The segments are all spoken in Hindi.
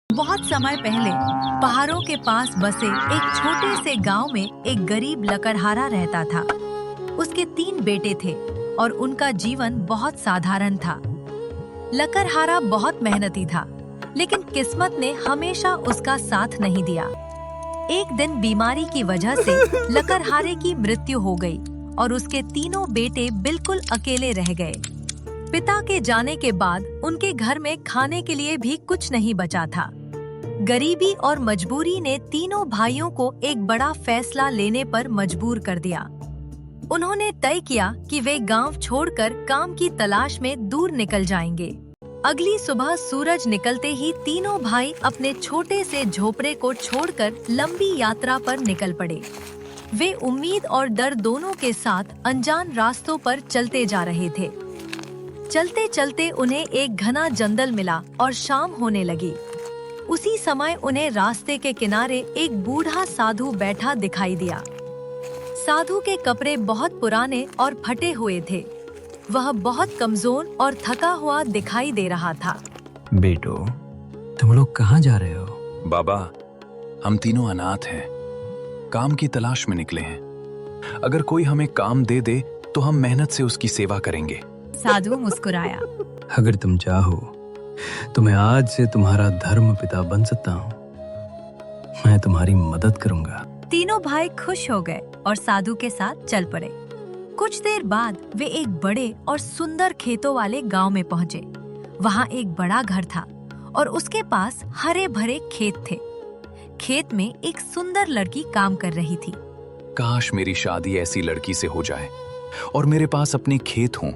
बहुत समय पहले पहाड़ों के पास बसे एक छोटे से गांव में एक गरीब लकड़हारा रहता था। उसके 3 बेटे थे और उनका जीवन बहुत साधारण था। लकड़हारा बहुत मेहनती था, लेकिन किस्मत ने हमेशा उसका साथ नहीं दिया। एक दिन बीमारी की वजह से लकड़हारे की मृत्यु हो गई और उसके तीनों बेटे बिल्कुल अकेले रह गए। पिता के जाने के बाद उनके घर में खाने के लिए भी कुछ नहीं बचा था। गरीबी और मजबूरी ने तीनों भाइयों को एक बड़ा फैसला लेने पर मजबूर कर दिया। उन्होंने तय किया कि वे गांव छोड़कर काम की तलाश में दूर निकल जाएंगे। अगली सुबह सूरज निकलते ही तीनों भाई अपने छोटे से झोपड़े को छोड़कर लंबी यात्रा पर निकल पड़े। वे उम्मीद और डर दोनों के साथ अनजान रास्तों पर चलते जा रहे थे। चलते चलते उन्हें एक घना जंगल मिला और शाम होने लगी। उसी समय उन्हें रास्ते के किनारे एक बूढ़ा साधु बैठा दिखाई दिया। साधु के कपड़े बहुत पुराने और फटे हुए थे। वह बहुत कमजोर और थका हुआ दिखाई दे रहा था। बेटो, तुम लोग कहाँ जा रहे हो? बाबा, हम तीनों अनाथ हैं, काम की तलाश में निकले हैं। अगर कोई हमें काम दे दे तो हम मेहनत से उसकी सेवा करेंगे। साधु मुस्कुराया। अगर तुम चाहो तो मैं आज से तुम्हारा धर्म पिता बन सकता हूँ। मैं तुम्हारी मदद करूँगा। तीनों भाई खुश हो गए और साधु के साथ चल पड़े। कुछ देर बाद वे एक बड़े और सुंदर खेतों वाले गांव में पहुँचे। वहाँ एक बड़ा घर था और उसके पास हरे भरे खेत थे। खेत में एक सुंदर लड़की काम कर रही थी। काश मेरी शादी ऐसी लड़की से हो जाए और मेरे पास अपने खेत हों,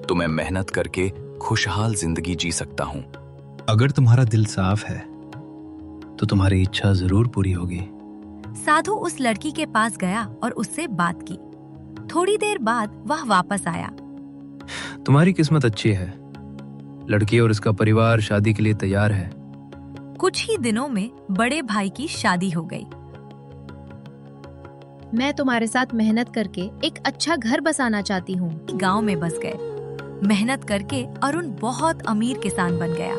तो मैं मेहनत करके खुशहाल जिंदगी जी सकता हूँ। अगर तुम्हारा दिल साफ है तो तुम्हारी इच्छा जरूर पूरी होगी। साधु उस लड़की के पास गया और उससे बात की। थोड़ी देर बाद वह वापस आया। तुम्हारी किस्मत अच्छी है। लड़की और उसका परिवार शादी के लिए तैयार है। कुछ ही दिनों में बड़े भाई की शादी हो गई। मैं तुम्हारे साथ मेहनत करके एक अच्छा घर बसाना चाहती हूँ। गांव में बस गए। मेहनत करके अरुण बहुत अमीर किसान बन गया।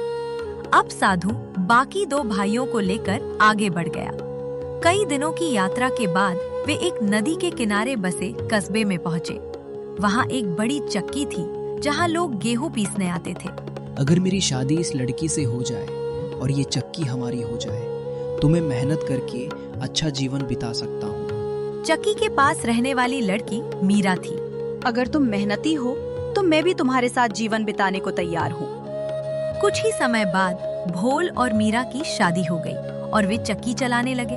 अब साधु बाकी 2 भाइयों को लेकर आगे बढ़ गया। कई दिनों की यात्रा के बाद वे एक नदी के किनारे बसे कस्बे में पहुँचे। वहाँ एक बड़ी चक्की थी जहाँ लोग गेहूं पीसने आते थे। अगर मेरी शादी इस लड़की से हो जाए और ये चक्की हमारी हो जाए तो मैं मेहनत करके अच्छा जीवन बिता सकता हूँ। चक्की के पास रहने वाली लड़की मीरा थी। अगर तुम मेहनती हो तो मैं भी तुम्हारे साथ जीवन बिताने को तैयार हूँ। कुछ ही समय बाद भोल और मीरा की शादी हो गई और वे चक्की चलाने लगे।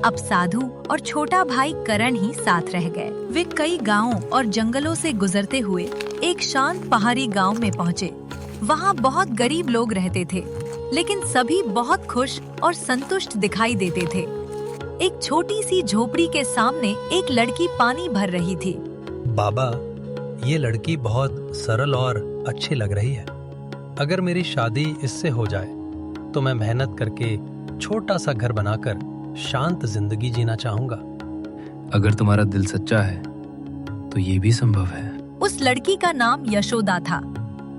अब साधु और छोटा भाई करण ही साथ रह गए। वे कई गांवों और जंगलों से गुजरते हुए एक शांत पहाड़ी गांव में पहुँचे। वहाँ बहुत गरीब लोग रहते थे, लेकिन सभी बहुत खुश और संतुष्ट दिखाई देते थे। एक छोटी सी झोपड़ी के सामने एक लड़की पानी भर रही थी। बाबा, ये लड़की बहुत सरल और अच्छी लग रही है। अगर मेरी शादी इससे हो जाए तो मैं मेहनत करके छोटा सा घर बनाकर शांत जिंदगी जीना चाहूंगा। अगर तुम्हारा दिल सच्चा है तो ये भी संभव है। उस लड़की का नाम यशोदा था।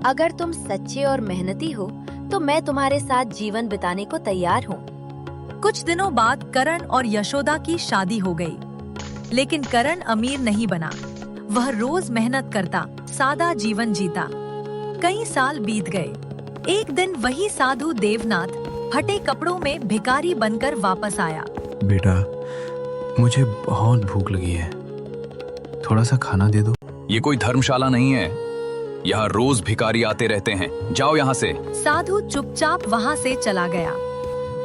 अगर तुम सच्चे और मेहनती हो तो मैं तुम्हारे साथ जीवन बिताने को तैयार हूँ। कुछ दिनों बाद करण और यशोदा की शादी हो गई, लेकिन करण अमीर नहीं बना। वह रोज मेहनत करता, सादा जीवन जीता। कई साल बीत गए। एक दिन वही साधु देवनाथ फटे कपड़ों में भिखारी बनकर वापस आया। बेटा, मुझे बहुत भूख लगी है, थोड़ा सा खाना दे दो। ये कोई धर्मशाला नहीं है, यहाँ रोज भिखारी आते रहते हैं। जाओ यहाँ से। साधु चुपचाप वहाँ से चला गया।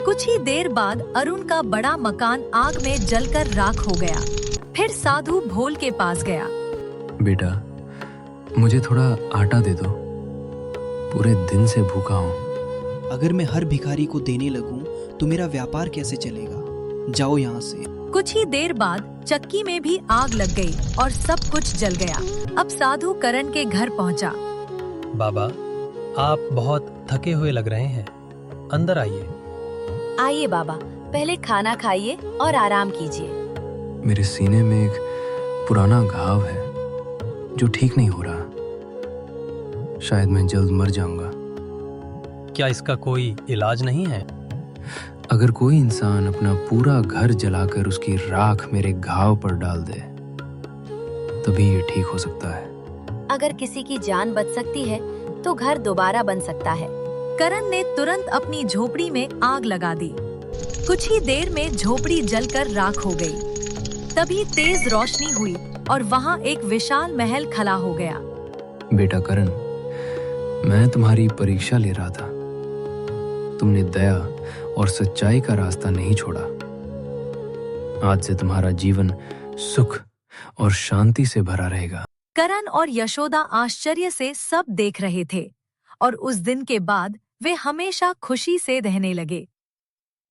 कुछ ही देर बाद अरुण का बड़ा मकान आग में जलकर राख हो गया। फिर साधु भोल के पास गया। बेटा, मुझे थोड़ा आटा दे दो, पूरे दिन से भूखा हूँ। अगर मैं हर भिखारी को देने लगूं तो मेरा व्यापार कैसे चलेगा? जाओ यहाँ से। कुछ ही देर बाद चक्की में भी आग लग गई और सब कुछ जल गया। अब साधु करण के घर पहुँचा। बाबा, आप बहुत थके हुए लग रहे हैं, अंदर आइए। आइए बाबा, पहले खाना खाइए और आराम कीजिए। मेरे सीने में एक पुराना घाव है जो ठीक नहीं हो रहा। शायद मैं जल्द मर जाऊंगा। क्या इसका कोई इलाज नहीं है? अगर कोई इंसान अपना पूरा घर जलाकर उसकी राख मेरे घाव पर डाल दे, तभी ये ठीक हो सकता है। अगर किसी की जान बच सकती है तो घर दोबारा बन सकता है। करण ने तुरंत अपनी झोपड़ी में आग लगा दी। कुछ ही देर में झोपड़ी जलकर राख हो गई। तभी तेज रोशनी हुई और वहां एक विशाल महल खड़ा हो गया। बेटा करण, मैं तुम्हारी परीक्षा ले रहा था। तुमने दया और सच्चाई का रास्ता नहीं छोड़ा। आज से तुम्हारा जीवन सुख और शांति से भरा रहेगा। करण और यशोदा आश्चर्य से सब देख रहे थे और उस दिन के बाद वे हमेशा खुशी से रहने लगे।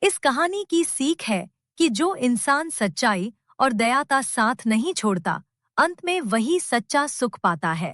इस कहानी की सीख है कि जो इंसान सच्चाई और दया का साथ नहीं छोड़ता, अंत में वही सच्चा सुख पाता है।